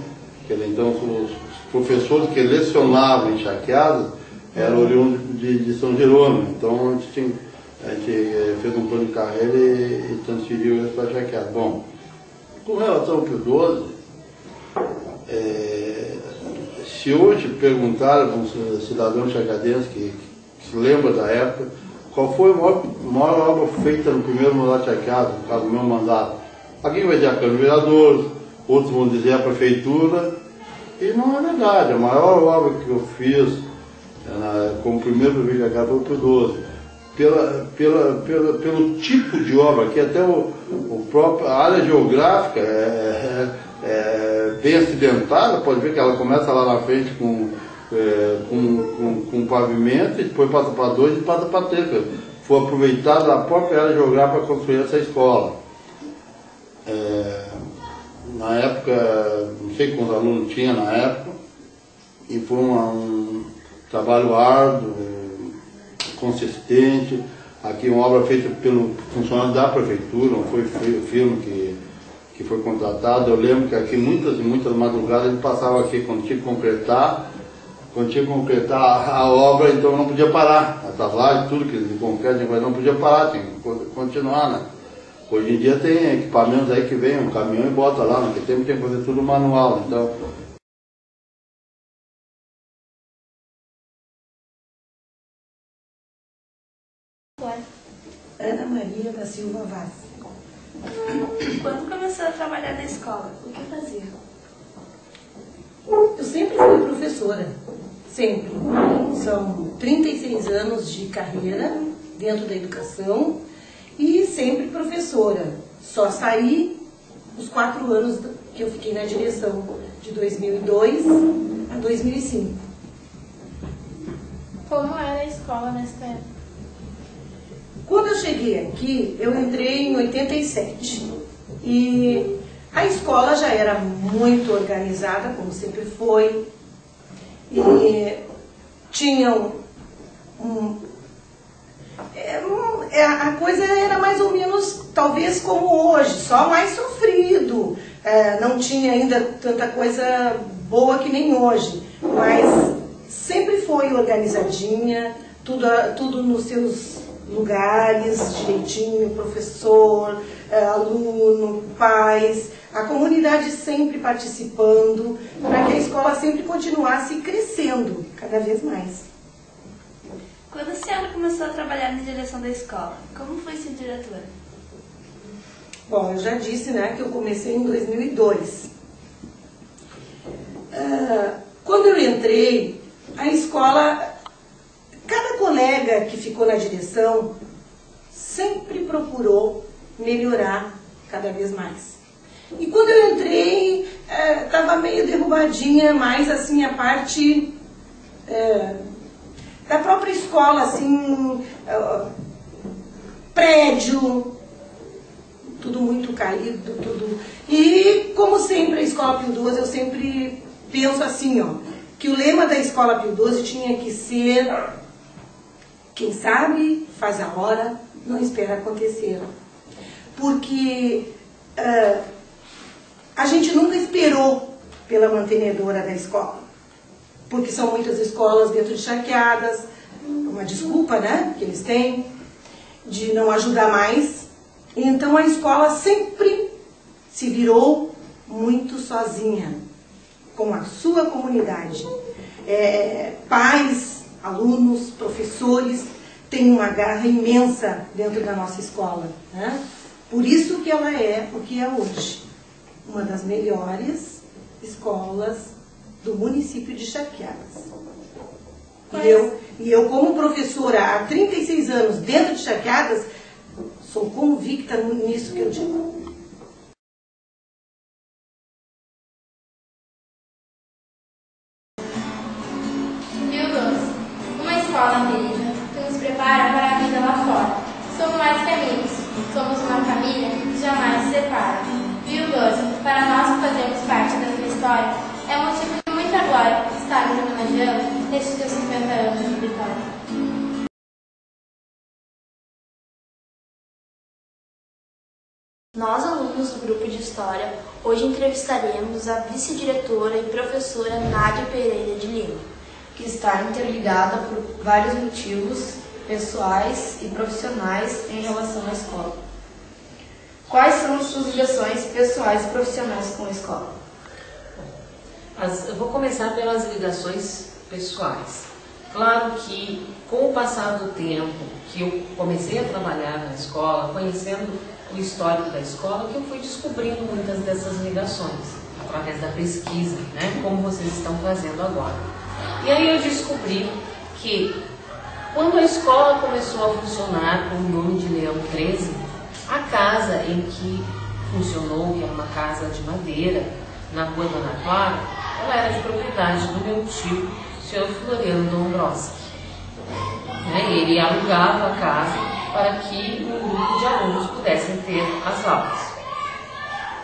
Então, os professores que lecionavam em Charqueada eram oriundos de São Jerônimo. Então, a gente fez um plano de carreira e transferiu eles para Charqueada. Bom, com relação ao Pio XII, se hoje perguntar para um cidadão charqueadense que se lembra da época, qual foi a maior obra feita no primeiro mandato de Charqueada, no caso do meu mandato, alguém vai dizer a Câmara de Vereadores, outros vão dizer a Prefeitura, e não é verdade. A maior obra que eu fiz como primeiro prefeito de Charqueada foi o Pio XII. Pelo tipo de obra, que até a área geográfica é bem acidentada, pode ver que ela começa lá na frente com pavimento, e depois passa para 2 e passa para 3. Foi aproveitada a própria área geográfica para construir essa escola. Na época, não sei quantos alunos tinha na época, e foi um trabalho árduo, consistente. Aqui uma obra feita pelo funcionário da prefeitura, não foi firma que foi contratado. Eu lembro que aqui muitas e muitas madrugadas ele passava aqui quando tinha que concretar a obra, então não podia parar. Essas lajes, tudo que de concreto, não podia parar, tinha que continuar, né? Hoje em dia tem equipamentos aí que vem um caminhão e bota lá, naquele tempo tem que fazer tudo manual, então... Ana Maria da Silva Vaz. Quando começou a trabalhar na escola, o que fazia? Eu sempre fui professora, sempre. São 36 anos de carreira dentro da educação e sempre professora. Só saí os 4 anos que eu fiquei na direção, de 2002 a 2005. Como era a escola nessa época? Quando eu cheguei aqui, eu entrei em 87 e a escola já era muito organizada, como sempre foi. e tinham a coisa era mais ou menos, talvez como hoje, só mais sofrido. Não tinha ainda tanta coisa boa que nem hoje, mas sempre foi organizadinha, tudo nos seus lugares, direitinho, professor, aluno, pais, a comunidade sempre participando, para que a escola sempre continuasse crescendo cada vez mais. Quando a senhora começou a trabalhar na direção da escola, como foi ser diretora? Bom, eu já disse, né, que eu comecei em 2002. Quando eu entrei, a escola, cada colega que ficou na direção sempre procurou melhorar cada vez mais. E quando eu entrei, estava meio derrubadinha, mais assim a parte da própria escola, assim, prédio, tudo muito caído, tudo. E como sempre a Escola Pio XII, eu sempre penso assim, ó, que o lema da Escola Pio XII tinha que ser: quem sabe faz a hora, não espera acontecer. Porque a gente nunca esperou pela mantenedora da escola. Porque são muitas escolas dentro de Charqueadas, uma desculpa, né, que eles têm, de não ajudar mais. Então a escola sempre se virou muito sozinha, com a sua comunidade. Pais, alunos, professores, têm uma garra imensa dentro da nossa escola, né? Por isso que ela é o que é hoje, uma das melhores escolas do município de Charqueadas. E eu, como professora há 36 anos dentro de Charqueadas, sou convicta nisso que eu digo. Pio XII, uma escola querida, que nos prepara para a vida lá fora. Somos mais que amigos, somos uma família que jamais se separa. Pio XII, para nós que fazemos parte da sua história, é motivo de muita glória estarmos homenageando nestes seus 50 anos de vitória. Nós, alunos do grupo de História, hoje entrevistaremos a vice-diretora e professora Nádia Pereira de Lima, que está interligada por vários motivos pessoais e profissionais em relação à escola. Quais são as suas ligações pessoais e profissionais com a escola? Eu vou começar pelas ligações pessoais. Claro que, com o passar do tempo que eu comecei a trabalhar na escola, conhecendo o histórico da escola, que eu fui descobrindo muitas dessas ligações, através da pesquisa, né, como vocês estão fazendo agora. E aí eu descobri que, quando a escola começou a funcionar com o nome de Leão 13, a casa em que funcionou, que era uma casa de madeira, na rua Dona Clara, ela era de propriedade do meu tio, o senhor Floriano Dombrowski. Ele alugava a casa para que um grupo de alunos pudessem ter as aulas.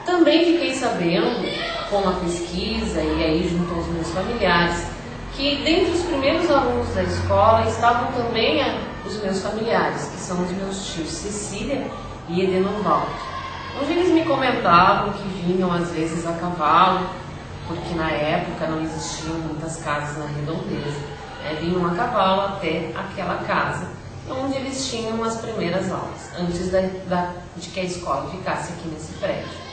Também fiquei sabendo, com a pesquisa e aí junto aos meus familiares, que dentre os primeiros alunos da escola estavam também os meus familiares, que são os meus tios Cecília e Edenovaldo, onde eles me comentavam que vinham às vezes a cavalo, porque na época não existiam muitas casas na redondeza, vinham a cavalo até aquela casa, onde eles tinham as primeiras aulas, antes de que a escola ficasse aqui nesse prédio.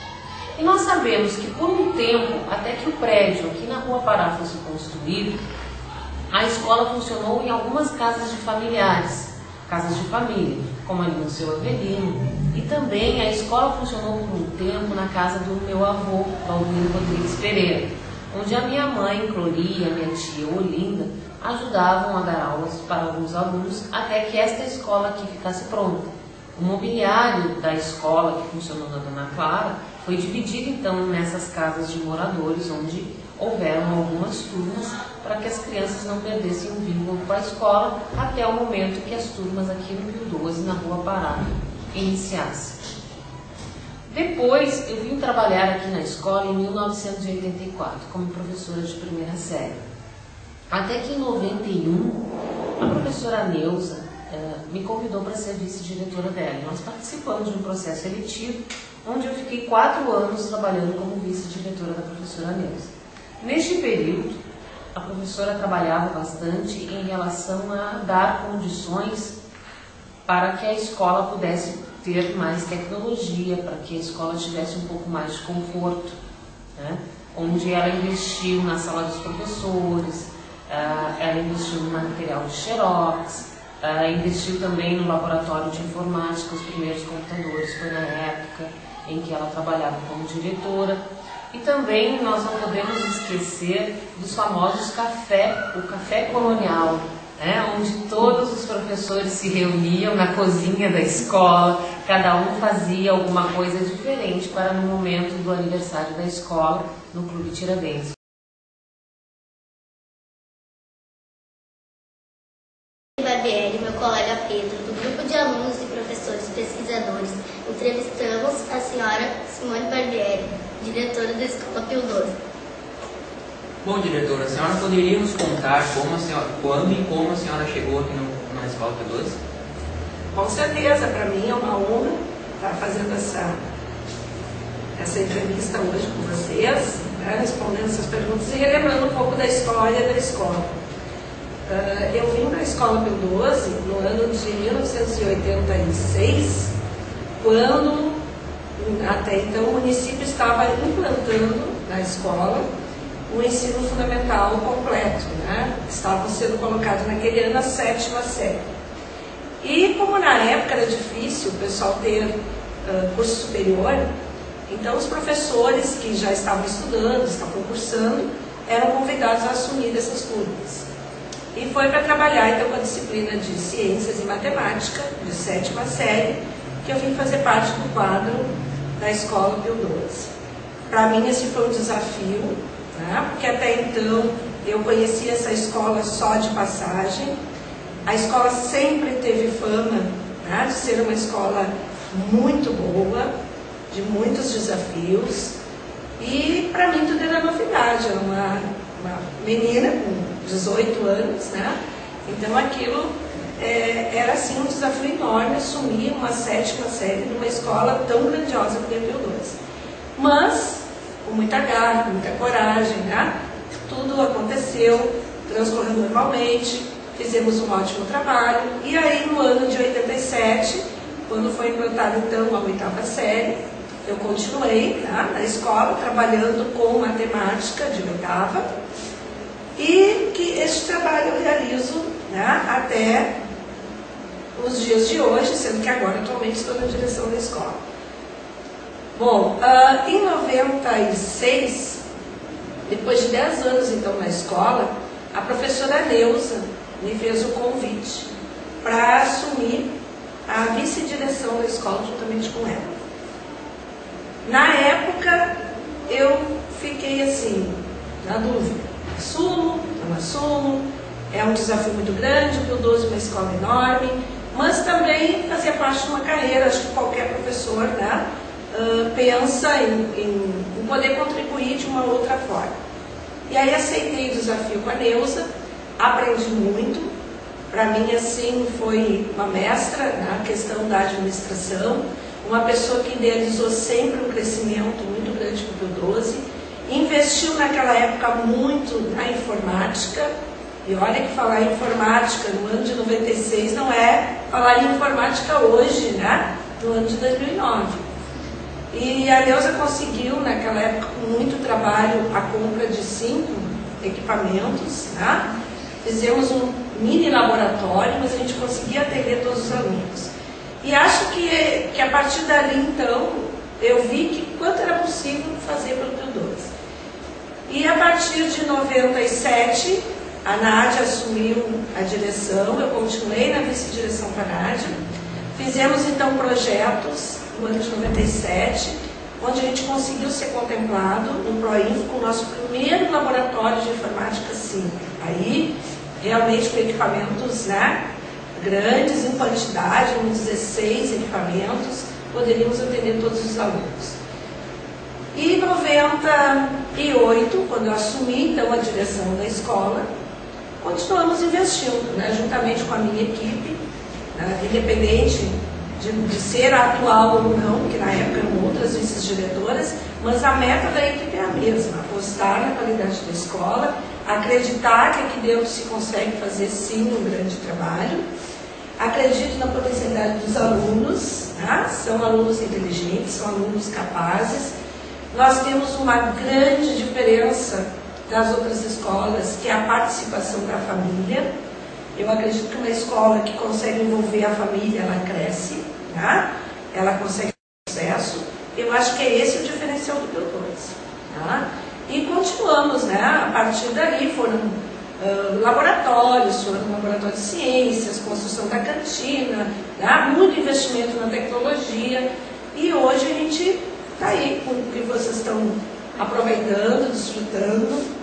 E nós sabemos que por um tempo, até que o prédio aqui na Rua Pará fosse construído, a escola funcionou em algumas casas de familiares, casas de família, como ali no seu Avelino, e também a escola funcionou por um tempo na casa do meu avô, Valdir Rodrigues Pereira, onde a minha mãe, Clori, e a minha tia, Olinda, ajudavam a dar aulas para alguns alunos até que esta escola aqui ficasse pronta. O mobiliário da escola que funcionou na Dona Clara foi dividido então nessas casas de moradores, onde houveram algumas turmas para que as crianças não perdessem o vínculo com a escola até o momento que as turmas aqui no Pio XII, na Rua Pará, iniciassem. Depois eu vim trabalhar aqui na escola em 1984 como professora de primeira série. Até que em 91, a professora Neuza me convidou para ser vice-diretora dela. Nós participamos de um processo seletivo, onde eu fiquei 4 anos trabalhando como vice-diretora da professora Neuza. Neste período, a professora trabalhava bastante em relação a dar condições para que a escola pudesse ter mais tecnologia, para que a escola tivesse um pouco mais de conforto, né? Onde ela investiu na sala dos professores, ela investiu no material de xerox, investiu também no laboratório de informática, os primeiros computadores, foi na época em que ela trabalhava como diretora. E também nós não podemos esquecer dos famosos o café colonial, né, onde todos os professores se reuniam na cozinha da escola, cada um fazia alguma coisa diferente para no momento do aniversário da escola, no Clube Tiradentes. Barbieri, meu colega Pedro, do grupo de alunos e professores pesquisadores, entrevistamos a senhora Simone Barbieri, diretora da Escola Pio XII. Bom, diretora, a senhora poderia nos contar quando e como a senhora chegou aqui na Escola Pio XII? Com certeza, para mim é uma honra estar fazendo essa entrevista hoje com vocês, né, respondendo essas perguntas e relembrando um pouco da história da escola. Eu vim na Escola Pio XII no ano de 1986, quando até então o município estava implantando na escola o ensino fundamental completo, né? Estavam sendo colocados naquele ano a 7ª série. E como na época era difícil o pessoal ter curso superior, então os professores que já estavam estudando, estavam cursando, eram convidados a assumir dessas turmas. E foi para trabalhar então com a disciplina de Ciências e Matemática, de 7ª série, que eu vim fazer parte do quadro da Escola Pio XII. Para mim esse foi um desafio, né? Porque até então eu conhecia essa escola só de passagem. A escola sempre teve fama, né, de ser uma escola muito boa, de muitos desafios. E para mim tudo era novidade, era uma menina com 18 anos, né? Então aquilo era assim um desafio enorme, assumir uma 7ª série de uma escola tão grandiosa como a Pio XII. Mas, com muita garra, com muita coragem, né? Tudo aconteceu, transcorreu normalmente, fizemos um ótimo trabalho. E aí no ano de 87, quando foi implantada então a 8ª série, eu continuei, né, na escola, trabalhando com matemática de 8ª. E que este trabalho eu realizo, né, até os dias de hoje, sendo que agora atualmente estou na direção da escola. Bom, em 96, depois de 10 anos então na escola, a professora Neuza me fez o convite para assumir a vice-direção da escola juntamente com ela. Na época eu fiquei assim, na dúvida. Assumo, não assumo, é um desafio muito grande, o Pio XII é uma escola enorme, mas também fazia parte de uma carreira, acho que qualquer professor, né, pensa em poder contribuir de uma outra forma. E aí aceitei o desafio com a Neuza, aprendi muito, para mim assim foi uma mestra na questão da administração, uma pessoa que idealizou sempre um crescimento muito grande para o Pio XII, investiu naquela época muito na informática, e olha que falar em informática no ano de 96 não é falar em informática hoje, né? No ano de 2009. E a Neuza conseguiu, naquela época, com muito trabalho, a compra de 5 equipamentos, né? Fizemos um mini laboratório, mas a gente conseguia atender todos os alunos. E acho que a partir dali, então, eu vi que quanto era possível fazer pelo Pio XII. E a partir de 97, a Nádia assumiu a direção, eu continuei na vice-direção com a Nádia. Fizemos então projetos no ano de 97, onde a gente conseguiu ser contemplado no PROINF com o nosso primeiro laboratório de informática 5. Aí, realmente com equipamentos, né, grandes em quantidade, 16 equipamentos, poderíamos atender todos os alunos. E em 98, quando eu assumi então a direção da escola, continuamos investindo, né, juntamente com a minha equipe, né, independente de ser a atual ou não, que na época eram outras vice-diretoras, mas a meta da equipe é a mesma: apostar na qualidade da escola, acreditar que aqui dentro se consegue fazer sim um grande trabalho. Acredito na potencialidade dos alunos, né? São alunos inteligentes, são alunos capazes. Nós temos uma grande diferença das outras escolas, que é a participação da família. Eu acredito que uma escola que consegue envolver a família, ela cresce, né? Ela consegue sucesso. Eu acho que é esse o diferencial do Pio 12. Tá? E continuamos, né? A partir daí foram laboratórios, foram laboratórios de ciências, construção da cantina, né? Muito investimento na tecnologia. E hoje a gente está aí com o que vocês estão aproveitando, desfrutando.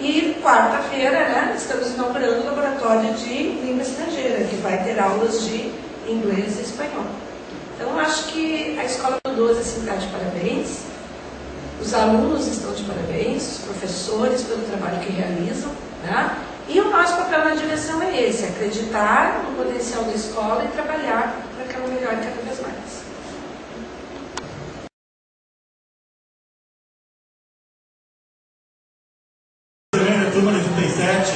E quarta-feira, né, estamos inaugurando o laboratório de língua estrangeira, que vai ter aulas de inglês e espanhol. Então, acho que a Escola Pio 12 assim, está de parabéns, os alunos estão de parabéns, os professores pelo trabalho que realizam, né? E o nosso papel na direção é esse: acreditar no potencial da escola e trabalhar para que ela melhore cada vez mais. Turma de 37.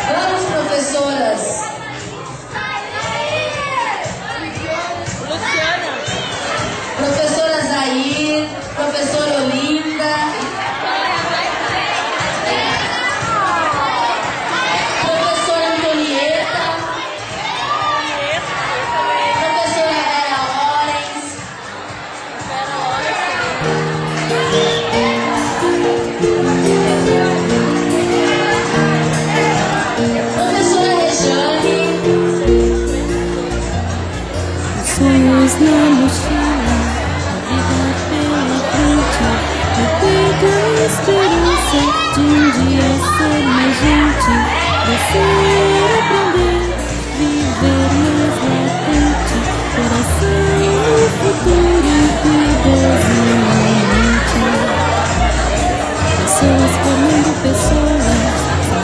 Vamos, professoras. Professora Zair, professora Olinda, professora Antonieta, professora Vera Lorenz, professora Rejane. Sonhos na mochila, a vida pela frente, no peito a esperança de um dia ser mais gente, crescer, aprender, viver mais latente, coração no futuro piedoso na mente. Pessoas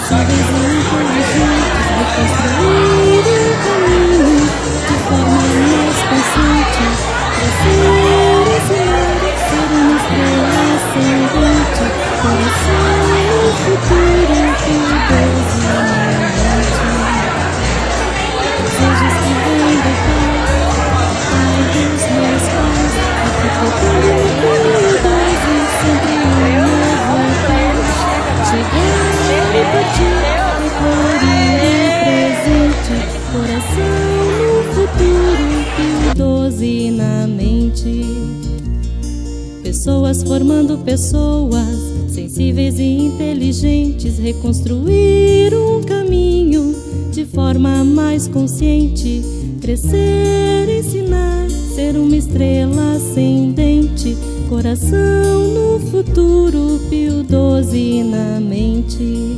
formando pessoas, sensíveis e inteligentes, reconstruir o caminho de forma mais consciente, crescer, ensinar, ser uma estrela ascendente, coração no futuro piedoso na mente. Desejos que vêm do Pai dos meus pais, arquitetando no Pio 12, sempre um novo país, chegar e partir, colorir o presente, coração no futuro, Pio 12 na mente. Pessoas formando pessoas, sensíveis e inteligentes, reconstruir um caminho de forma mais consciente, crescer, ensinar, ser uma estrela ascendente, coração no futuro, Pio 12 na mente.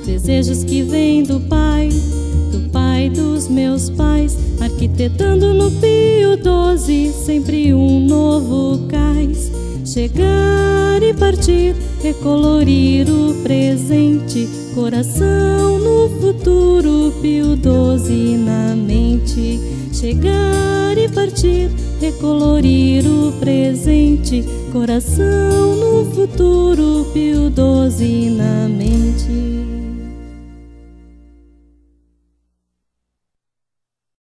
Desejos que vêm do Pai dos meus pais, arquitetando no Pio 12, sempre um novo cais, chegar e partir, recolorir o presente, coração no futuro, Pio 12 na mente. Chegar e partir, recolorir o presente, coração no futuro, Pio 12 na mente.